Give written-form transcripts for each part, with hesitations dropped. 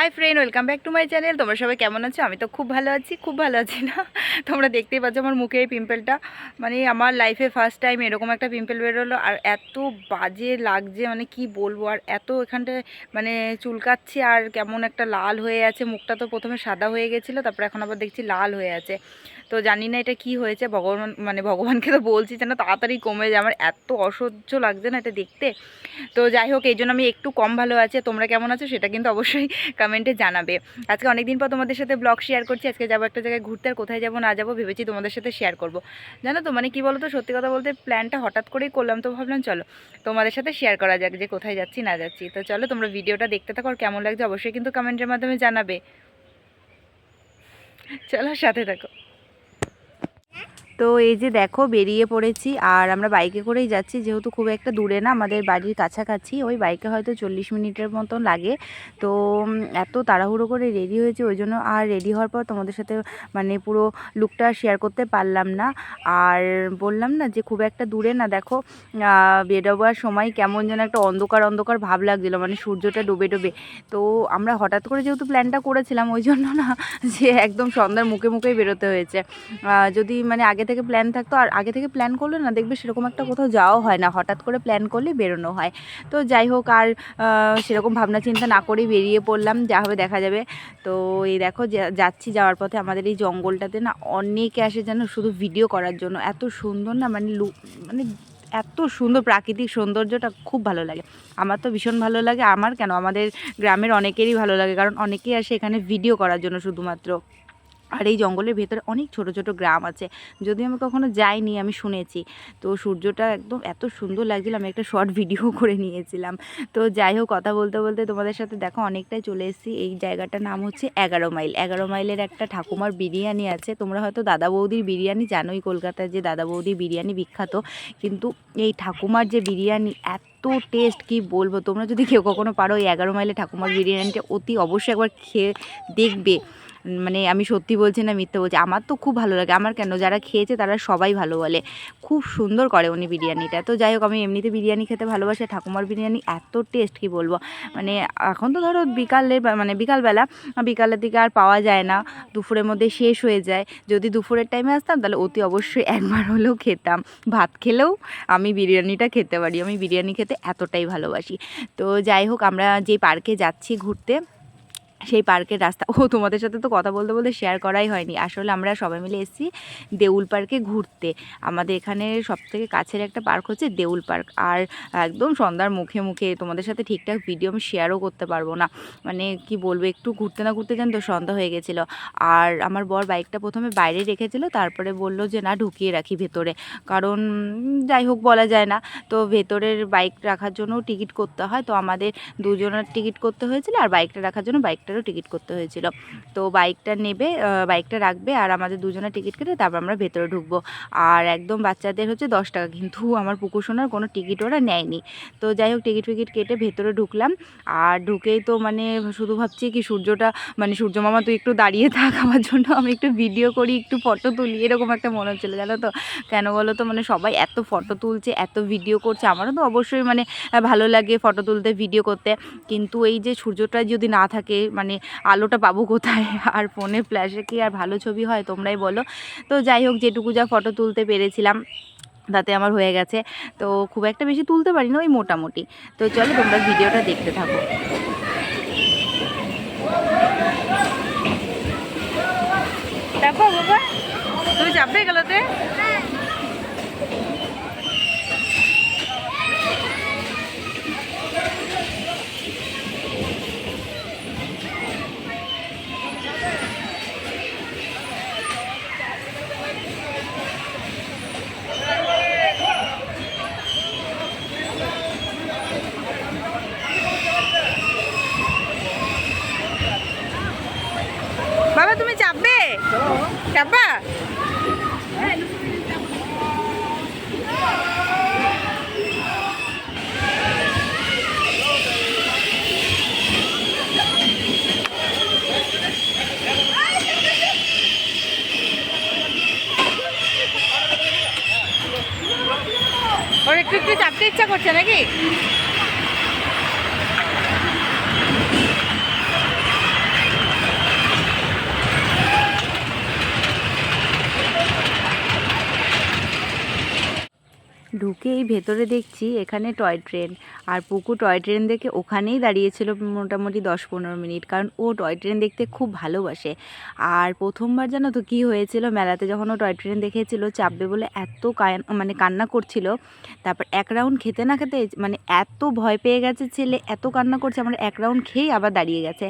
Hi friend, welcome back to my channel. তোমরা সবাই কেমন আছো? আমি তো খুব ভালো আছি, খুব ভালো আছি না? তোমরা দেখতেই পাচ্ছ আমার মুখে এই পিম্পলটা, মানে আমার লাইফে ফার্স্ট টাইম এরকম একটা পিম্পল বেরোলো। আর এত বাজে লাগছে, মানে কি বলবো। আর এত এখানটায় মানে চুলকাচ্ছে, আর কেমন একটা লাল হয়ে আছে মুখটা। তো প্রথমে সাদা হয়ে গেছিলো, তারপরে এখন আবার দেখছি লাল হয়ে আছে। তো জানি না এটা কি হয়েছে, ভগবান মানে ভগবানকে তো বলছি যেন তাড়াতাড়ি কমে যায়। আমার এত অসহ্য লাগছে না এটা দেখতে। তো যাই হোক, এই জন্য আমি একটু কম ভালো আছি। তোমরা কেমন আছো সেটা কিন্তু অবশ্যই কমেন্টে জানাবে। আজকে অনেকদিন পর তোমাদের সাথে ব্লগ শেয়ার করছি। আজকে যাবো একটা জায়গায় ঘুরতে, আর কোথায় যাবো না যাবো ভেবেছি তোমাদের সাথে শেয়ার করব। জানো তো মানে কি বলো তো, সত্যি কথা বলতে প্ল্যানটা হঠাৎ করেই করলাম, তো ভাবলাম চলো তোমাদের সাথে শেয়ার করা যাক যে কোথায় যাচ্ছি না যাচ্ছি। তো চলো তোমরা ভিডিওটা দেখতে থাকো, আর কেমন লাগছে অবশ্যই কিন্তু কমেন্টের মাধ্যমে জানাবে। চলো সাথে থাকো। তো এই যে দেখো বেরিয়ে পড়েছি, আর আমরা বাইকে করেই যাচ্ছি, যেহেতু খুব একটা দূরে না, আমাদের বাড়ির কাছাকাছি। ওই বাইকে হয়তো 40 মিনিটের মতন লাগে। তো এত তাড়াহুড়ো করে রেডি হয়েছে ওই জন্য, আর রেডি হওয়ার পর তোমাদের সাথে মানে পুরো লুকটা শেয়ার করতে পারলাম না। আর বললাম না যে খুব একটা দূরে না। দেখো বেরোবার সময় কেমন যেন একটা অন্ধকার অন্ধকার ভাব লাগছিলো, মানে সূর্যটা ডুবে ডুবে। তো আমরা হঠাৎ করে যেহেতু প্ল্যানটা করেছিলাম, ওই জন্য না যে একদম সন্ধ্যার মুখে মুখেই বেরোতে হয়েছে। যদি মানে আগে থেকে প্ল্যান থাকতো, আর আগে থেকে প্ল্যান করলে না দেখবে সেরকম একটা কোথাও যাওয়া হয় না, হঠাৎ করে প্ল্যান করলে বেরোনো হয়। তো যাই হোক, আর সেরকম ভাবনা চিন্তা না করেই বেরিয়ে পড়লাম, যা হবে দেখা যাবে। তো এই দেখো যাচ্ছি, যাওয়ার পথে আমাদের এই জঙ্গলটাতে না অনেকে আসে যেন শুধু ভিডিও করার জন্য। এত সুন্দর না, মানে মানে এত সুন্দর প্রাকৃতিক সৌন্দর্যটা, খুব ভালো লাগে। আমার তো ভীষণ ভালো লাগে, আমার কেন আমাদের গ্রামের অনেকেরই ভালো লাগে, কারণ অনেকেই আসে এখানে ভিডিও করার জন্য শুধুমাত্র। আর এই জঙ্গলের ভেতরে অনেক ছোট ছোট গ্রাম আছে, যদিও আমি কখনো যাইনি, আমি শুনেছি। তো সূর্যটা একদম এত সুন্দর লাগছিল, আমি একটা শর্ট ভিডিও করে নিয়েছিলাম। তো যাই হোক, কথা বলতে বলতে তোমাদের সাথে দেখো অনেকটাই চলে এসেছি। এই জায়গাটার নাম হচ্ছে 11 মাইল। 11 মাইলের একটা ঠাকুমার বিরিয়ানি আছে। তোমরা হয়তো দাদা বৌদির বিরিয়ানি জানোই, কলকাতায় যে দাদা বৌদির বিরিয়ানি বিখ্যাত, কিন্তু এই ঠাকুমার যে বিরিয়ানি এত টেস্ট, কি বলবো। তোমরা যদি কেউ কখনো পারো এই 11 মাইলে ঠাকুমার বিরিয়ানিটা অতি অবশ্যই একবার খেয়ে দেখবে। মানে আমি সত্যি বলছি না মিথ্যে বলছি, আমার তো খুব ভালো লাগে। আমার কেন, যারা খেয়েছে তারা সবাই ভালো বলে, খুব সুন্দর করে উনি বিরিয়ানিটা। তো যাই হোক, আমি এমনিতে বিরিয়ানি খেতে ভালোবাসি, ঠাকুমার বিরিয়ানি এত টেস্ট, কি বলবো। মানে এখন তো ধরো মানে বিকালবেলা, বিকালের দিকে আর পাওয়া যায় না, দুপুরের মধ্যে শেষ হয়ে যায়। যদি দুপুরের টাইমে আসতাম তাহলে অতি অবশ্যই একবার হলেও খেতাম। ভাত খেলেও আমি বিরিয়ানিটা খেতে পারি, আমি বিরিয়ানি খেতে এতটাই ভালোবাসি। তো যাই হোক, আমরা যে পার্কে যাচ্ছি ঘুরতে, সেই পার্কের রাস্তা, তোমাদের সাথে তো কথা বলতে বলতে শেয়ার করাই হয়নি। আসলে আমরা সবাই মিলে এসেছি দেউল পার্কে ঘুরতে। আমাদের এখানে সবথেকে কাছের একটা পার্ক হচ্ছে দেউল পার্ক। আর একদম সন্ধ্যার মুখে মুখে, তোমাদের সাথে ঠিকঠাক ভিডিও আমি শেয়ারও করতে পারবো না, মানে কি বলবো। একটু ঘুরতে না ঘুরতে জান তো সন্ধ্যা হয়ে গেছিলো। আর আমার বর বাইকটা প্রথমে বাইরে রেখেছিল, তারপরে বললো যে না ঢুকিয়ে রাখি ভেতরে, কারণ যাই হোক বলা যায় না। তো ভেতরের বাইক রাখার জন্য টিকিট করতে হয়, তো আমাদের দুজনের টিকিট করতে হয়েছিল, আর বাইকটা রাখার জন্য বাইকটারও টিকিট করতে হয়েছিল। তো বাইকটা নেবে, বাইকটা রাখবে, আর আমাদের দুজনের টিকিট কেটে তারপর আমরা ভেতরে ঢুকবো। আর একদম বাচ্চাদের হচ্ছে 10 টাকা, কিন্তু আমার পুকুর সোনার কোনো টিকিট ওরা নেয়নি। তো যাই হোক, টিকিট ফিকিট কেটে ভেতরে ঢুকলাম। আর ঢুকেই তো মানে শুধু ভাবছি কি সূর্যটা, মানে সূর্য মামা তুই একটু দাঁড়িয়ে থাক আমার জন্য, আমি একটু ভিডিও করি, একটু ফটো তুলি, এরকম একটা মনে হচ্ছিলো। জানো তো কেন বলো তো, মানে সবাই এত ফটো তুলছে, এত ভিডিও করছে, আমারও তো অবশ্যই মানে ভালো লাগে ফটো তুলতে, ভিডিও করতে। কিন্তু এই যে সূর্যটা যদি না থাকে, মানে আলোটা পাবো কোথায়, আর ফোনে ফ্ল্যাশে কি আর ভালো ছবি হয়, তোমরাই বলো। তো যাই হোক, যেটুকু যা ফটো তুলতে পেরেছিলাম তাতে আমার হয়ে গেছে। তো খুব একটা বেশি তুলতে পারি না, ওই মোটামুটি। তো চলো তোমরা ভিডিওটা দেখতে থাকো। দেখো বাবা, তুমি চাপবে গেলোতে। বাবা তুমি চাপবে, চাপবা। ওর একটু একটু চাপতে ইচ্ছা করছে নাকি? ঢুকেই ভেতরে দেখছি এখানে টয় ট্রেন, আর পুকু টয় ট্রেন দেখে ওখানেই দাঁড়িয়েছিল মোটামুটি 10-15 মিনিট, কারণ ও টয় ট্রেন দেখতে খুব ভালোবাসে। আর প্রথমবার জানো তো কী হয়েছিল, মেলাতে যখন ও টয় ট্রেন দেখেছিল চাপবে বলে এত মানে কান্না করছিল। তারপর এক রাউন্ড খেতে না খেতে মানে এত ভয় পেয়ে গেছে ছেলে, এত কান্না করছে, আমরা এক রাউন্ড খেয়েই আবার দাঁড়িয়ে গেছে।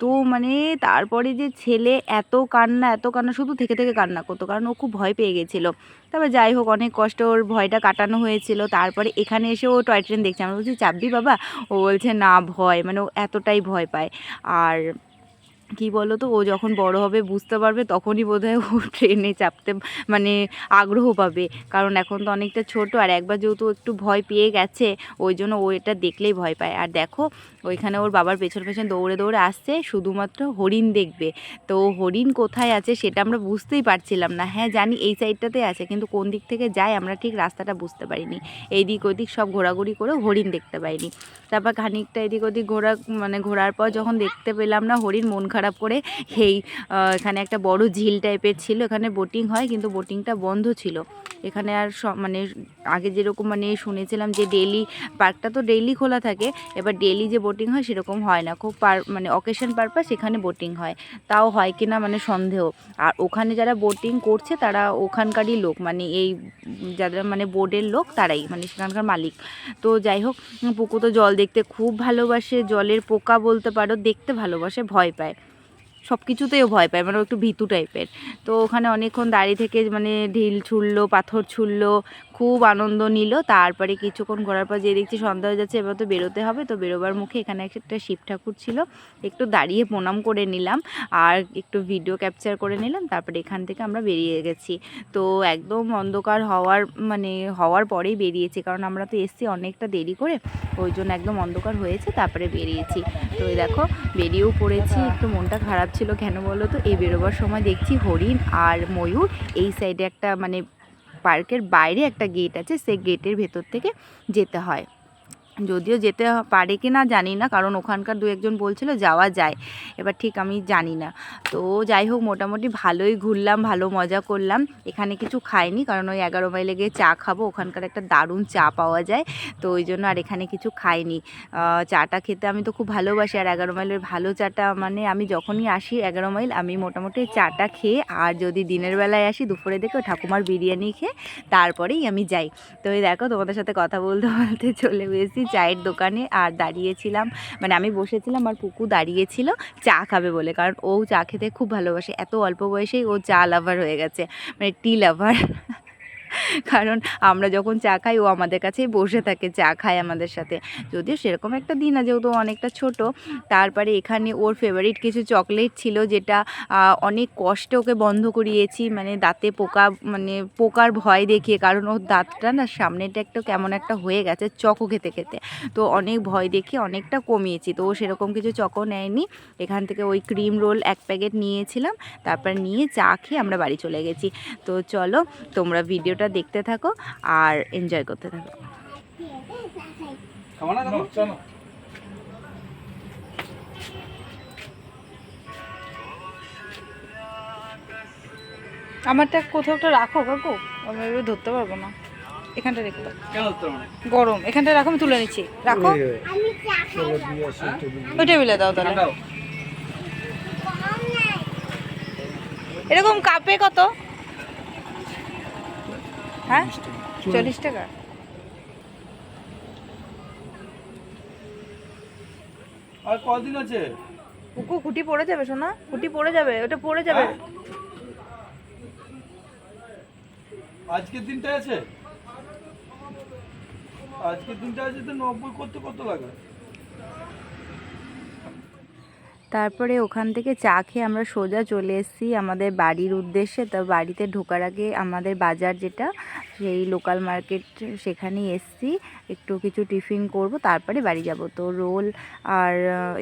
তো মানে তারপরে যে ছেলে এত কান্না শুধু থেকে থেকে কান্না করতো, কারণ ও খুব ভয় পেয়ে গেছিলো। তবে যাই হোক, অনেক কষ্ট ওর ভয়টা কাটানো হয়েছিল। তারপরে এখানে এসে ও টয় ট্রেন দেখছে, আমরা বলছি চাপবি বাবা, ও বলছে না ভয়, মানে ও এতটাই ভয় পায়। আর কি বলো তো, ও যখন বড় হবে বুঝতে পারবে তখনই বোধহয় ও ট্রেনে চাপতে মানে আগ্রহ পাবে, কারণ এখন তো অনেকটা ছোট, আর একবার যেহেতু একটু ভয় পেয়ে গেছে ওই জন্য ও এটা দেখলেই ভয় পায়। আর দেখো ওইখানে ওর বাবার পেছন পেছন দৌড়ে দৌড়ে আসছে শুধুমাত্র হরিণ দেখবে। তো হরিণ কোথায় আছে সেটা আমরা বুঝতেই পারছিলাম না। হ্যাঁ জানি এই সাইডটাতে আছে, কিন্তু কোন দিক থেকে যায় আমরা ঠিক রাস্তাটা বুঝতে পারিনি। এইদিক ওইদিক সব ঘোরাঘুরি করে হরিণ দেখতে পাইনি। তারপর খানিকটা এদিক ওদিক ঘোরার পর যখন দেখতে পেলাম না হরিণ, মন খারাপ করে এখানে একটা বড় ঝিল টাইপের ছিল, এখানে বোটিং হয় কিন্তু বোটিংটা বন্ধ ছিল। এখানে আর মানে আগে যেরকম মানে শুনেছিলাম যে ডেইলি, পার্কটা তো ডেইলি খোলা থাকে, এবার ডেইলি যে বোটিং হয় সেরকম হয় না, খুব মানে অকেশন পারপাস এখানে বোটিং হয়, তাও হয় কিনা মানে সন্দেহ। আর ওখানে যারা বোটিং করছে তারা ওখানকারই লোক, মানে এই যারা মানে বোর্ডের লোক তারাই, মানে সেখানকার মালিক। তো যাই হোক, পুকু তো জল দেখতে খুব ভালোবাসে, জলের পোকা বলতে পারো, দেখতে ভালোবাসে, ভয় পায়, সব কিছুতেও ভয় পায়, মানে একটু ভীতু টাইপের। তো ওখানে অনেকক্ষণ দাঁড়িয়ে থেকে মানে ঢিল ছুড়লো, পাথর ছুড়লো, খুব আনন্দ নিল। তারপরে কিছুক্ষণ ঘোরার পর যে দেখছি সন্ধ্যা হয়ে যাচ্ছে, এবার তো বেরোতে হবে। তো বেরোবার মুখে এখানে একটা শিব ঠাকুর ছিল, একটু দাঁড়িয়ে প্রণাম করে নিলাম আর একটু ভিডিও ক্যাপচার করে নিলাম। তারপরে এখান থেকে আমরা বেরিয়ে গেছি। তো একদম অন্ধকার হওয়ার পরেই বেরিয়েছি, কারণ আমরা তো এসছি অনেকটা দেরি করে, ওই জন্য একদম অন্ধকার হয়েছে তারপরে বেরিয়েছি। তো এই দেখো বেরিয়েও পড়েছি, একটু মনটা খারাপ ছিল, কেন বলো তো, এই বেরোবার সময় দেখছি হরিণ আর ময়ূর, এই সাইডে একটা মানে পার্কের বাইরে একটা গেট আছে, সেই গেটের ভেতর থেকে যেতে হয়, যদিও যেতে পারে কি না জানি না, কারণ ওখানকার দু একজন বলছিল যাওয়া যায়, এবার ঠিক আমি জানি না। তো যাই হোক, মোটামুটি ভালোই ঘুরলাম, ভালো মজা করলাম। এখানে কিছু খাইনি, কারণ ওই 11 মাইলে গিয়ে চা খাবো, ওখানকার একটা দারুণ চা পাওয়া যায়, তো ওই জন্য আর এখানে কিছু খাইনি। চাটা খেতে আমি তো খুব ভালোবাসি, আর 11 মাইলের ভালো চাটা মানে আমি যখনই আসি 11 মাইল আমি মোটামুটি চাটা খেয়ে, আর যদি দিনের বেলায় আসি দুপুরে দেখে ঠাকুমার বিরিয়ানি খেয়ে তারপরেই আমি যাই। তো এই দেখো তোমাদের সাথে কথা বলতে বলতে চলে গেছি চায়ের দোকানে, আর দাঁড়িয়েছিলাম, মানে আমি বসেছিলাম আর পুকু দাঁড়িয়েছিল চা খাবে বলে, কারণ ও চা খেতে খুব ভালোবাসে, এত অল্প বয়সেই ও চা লাভার হয়ে গেছে, মানে টি লাভার। কারণ আমরা যখন চা খাই ও আমাদের কাছেই বসে থাকে, চা খায় আমাদের সাথে, যদিও সেরকম একটা দিন না, যেহেতু অনেকটা ছোট। তারপরে এখানে ওর ফেভারিট কিছু চকলেট ছিল, যেটা অনেক কষ্টে ওকে বন্ধ করিয়েছি, মানে দাঁতে পোকার ভয় দেখিয়ে, কারণ ওর দাঁতটা না সামনেটা একটু কেমন একটা হয়ে গেছে চকো খেতে খেতে, তো অনেক ভয় দেখিয়ে অনেকটা কমিয়েছি। তো ও সেরকম কিছু চকো নেয়নি, এখান থেকে ওই ক্রিম রোল 1 প্যাকেট নিয়েছিলাম, তারপর নিয়ে চা খেয়ে আমরা বাড়ি চলে গেছি। তো চলো তোমরা ভিডিওটা দেখতে থাকো আর এনজয় করতে থাকো। আমারটা কোথাও একটা রাখো কাকু, আমি ধরতে পারবো না, এখানটা রেখে দাও, গরম, এখানটা রাখো, আমি তুলে নিচ্ছি, রাখো ওই টেবিলে দাও তাহলে। এরকম কাপে কত? হ্যাঁ 40 টাকা। আর কদিন আছে? পুকু খুঁটি পড়ে যাবে সোনা, খুঁটি পড়ে যাবে, ওটা পড়ে যাবে। আজকের দিনটা আছে, আজকের দিনটা আছে তো 90 করতে কত লাগে? তারপরে ওখান থেকে চা খেয়ে আমরা সোজা চলে এসেছি আমাদের বাড়ির উদ্দেশ্যে। তো বাড়িতে ঢোকার আগে আমাদের বাজার যেটা, সেই লোকাল মার্কেট, সেখানেই এসেছি, একটু কিছু টিফিন করব, তারপরে বাড়ি যাব। তো রোল আর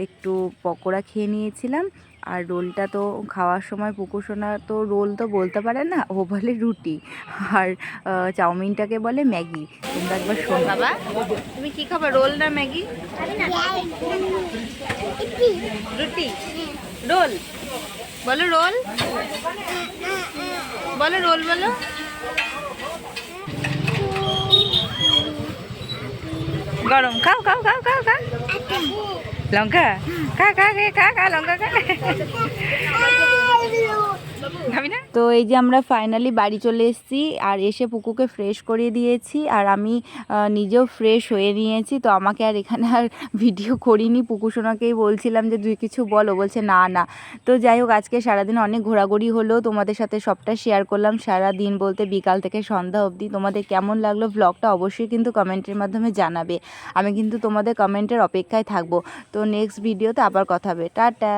একটু পকোড়া খেয়ে নিয়েছিলাম, আর রোলটা তো খাওয়ার সময় পুকুসোনা তো রোল তো বলতে পারে না, ও বলে রুটি, আর চাউমিনটাকে বলে ম্যাগি। তোমরা একবার শোনো। বাবা তুমি কি খাবা, রোল না ম্যাগি? রুটি, রোল বলো, রোল বলো, রোল বলো। গরম, খাও খাও খাও খাও খা। লঙ্কা খা খা খা খা খা লঙ্কা খা। খাবি না? তো এই যে আমরা ফাইনালি বাড়ি চলে এসেছি, আর এসে পুকুকে ফ্রেশ করিয়ে দিয়েছি, আর আমি নিজেও ফ্রেশ হয়ে নিয়েছি। তো আমাকে আর এখানে আর ভিডিও করিনি, পুকু সোনাকেই বলছিলাম যে তুই কিছু বলো, বলছে না না। তো যাই হোক, আজকে সারাদিন অনেক ঘোরাঘুরি হলো, তোমাদের সাথে সবটা শেয়ার করলাম। সারা দিন বলতে বিকাল থেকে সন্ধ্যা অবধি। তোমাদের কেমন লাগলো ব্লগটা অবশ্যই কিন্তু কমেন্টের মাধ্যমে জানাবে। আমি কিন্তু তোমাদের কমেন্টের অপেক্ষায় থাকবো। তো নেক্সট ভিডিওতে আবার কথা হবে। টাটা।